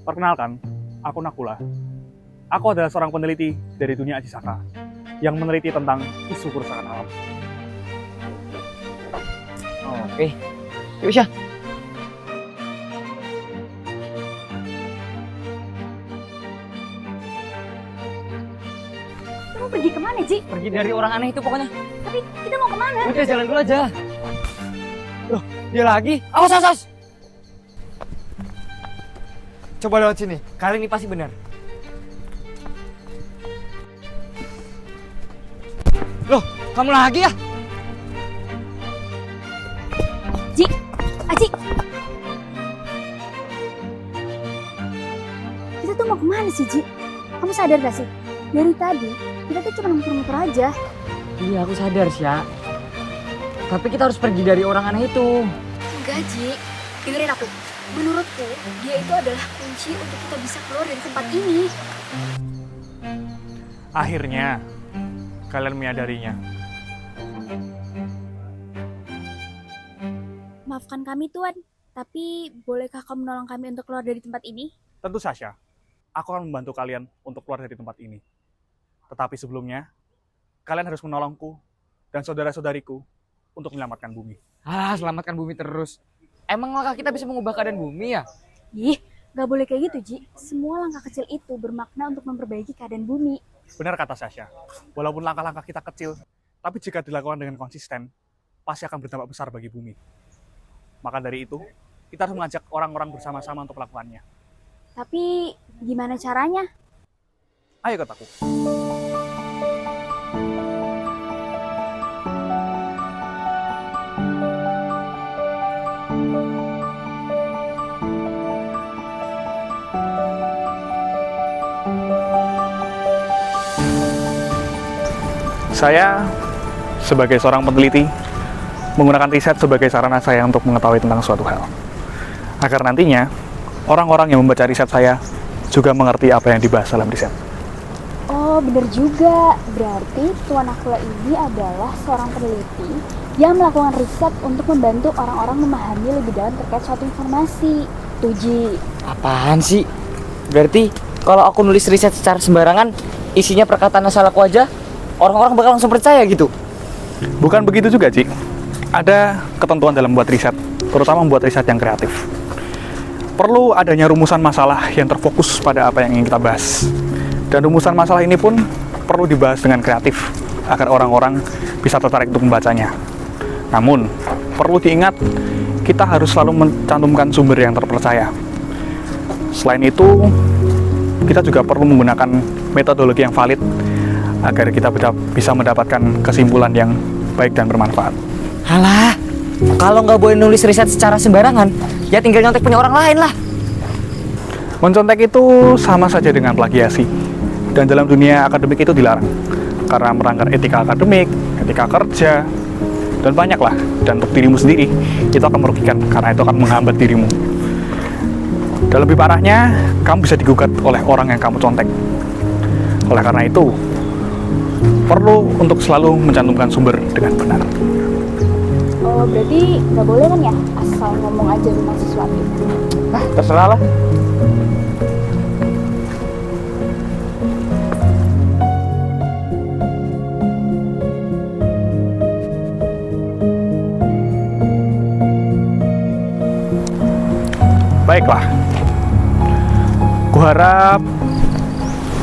Perkenalkan, aku Nakula. Aku adalah seorang peneliti dari dunia Ajisaka yang meneliti tentang isu kerusakan alam. Oke, yuk Syah. Kamu pergi kemana, Ji? Pergi dari orang aneh itu pokoknya. Tapi kita mau kemana? Udah jalan dulu aja. Loh, dia lagi? Awas, awas, awas. Coba lewat sini, kali ini pasti benar. Loh, kamu lagi ya? Ji, Aji. Kita tuh mau kemana sih, Ji? Kamu sadar gak sih? Dari tadi, kita tuh cuma muter-muter aja. Iya, aku sadar, Syah. Tapi kita harus pergi dari orang aneh itu. Enggak, Ji. Dengerin aku. Menurutku, dia itu adalah kunci untuk kita bisa keluar dari tempat ini. Akhirnya, kalian menyadarinya. Maafkan kami, Tuan. Tapi, bolehkah kamu menolong kami untuk keluar dari tempat ini? Tentu saja, aku akan membantu kalian untuk keluar dari tempat ini. Tetapi sebelumnya, kalian harus menolongku dan saudara-saudariku untuk menyelamatkan bumi. Selamatkan bumi terus. Emang langkah kita bisa mengubah keadaan bumi ya? Ih, gak boleh kayak gitu, Ji. Semua langkah kecil itu bermakna untuk memperbaiki keadaan bumi. Benar kata Sasha, walaupun langkah-langkah kita kecil, tapi jika dilakukan dengan konsisten, pasti akan berdampak besar bagi bumi. Maka dari itu, kita harus mengajak orang-orang bersama-sama untuk melakukannya. Tapi, gimana caranya? Ayo kataku. Saya, sebagai seorang peneliti, menggunakan riset sebagai sarana saya untuk mengetahui tentang suatu hal. Agar nantinya, orang-orang yang membaca riset saya juga mengerti apa yang dibahas dalam riset. Oh, bener juga. Berarti Tuan Nakula ini adalah seorang peneliti yang melakukan riset untuk membantu orang-orang memahami lebih dalam terkait suatu informasi. Tuji. Apaan sih? Berarti kalau aku nulis riset secara sembarangan, isinya perkataan asal aku aja, orang-orang bakal langsung percaya gitu? Bukan begitu juga, Ci. Ada ketentuan dalam membuat riset, terutama membuat riset yang kreatif. Perlu adanya rumusan masalah yang terfokus pada apa yang ingin kita bahas. Dan rumusan masalah ini pun perlu dibahas dengan kreatif, agar orang-orang bisa tertarik untuk membacanya. Namun, perlu diingat, kita harus selalu mencantumkan sumber yang terpercaya. Selain itu, kita juga perlu menggunakan metodologi yang valid, agar kita bisa mendapatkan kesimpulan yang baik dan bermanfaat. Alah, kalau nggak boleh nulis riset secara sembarangan, ya tinggal nyontek punya orang lain lah. Mencontek itu sama saja dengan plagiasi, dan dalam dunia akademik itu dilarang karena melanggar etika akademik, etika kerja, dan banyaklah. Dan untuk dirimu sendiri, itu akan merugikan karena itu akan menghambat dirimu. Dan lebih parahnya, kamu bisa digugat oleh orang yang kamu contek. Oleh karena itu, perlu untuk selalu mencantumkan sumber dengan benar. Oh, berarti nggak boleh kan ya? Asal ngomong aja tentang sesuatu. Terserah lah. Baiklah, kuharap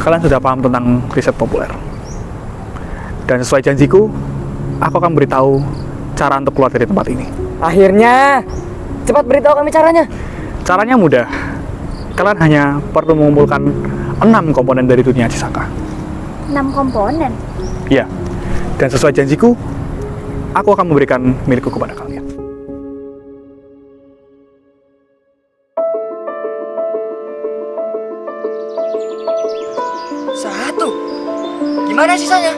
kalian sudah paham tentang riset populer. Dan sesuai janjiku, aku akan beritahu cara untuk keluar dari tempat ini. Akhirnya, cepat beritahu kami caranya. Caranya mudah. Kalian hanya perlu mengumpulkan 6 komponen dari dunia Ajisaka. 6 komponen. Iya. Dan sesuai janjiku, aku akan memberikan milikku kepada kalian. Satu. Gimana sisanya?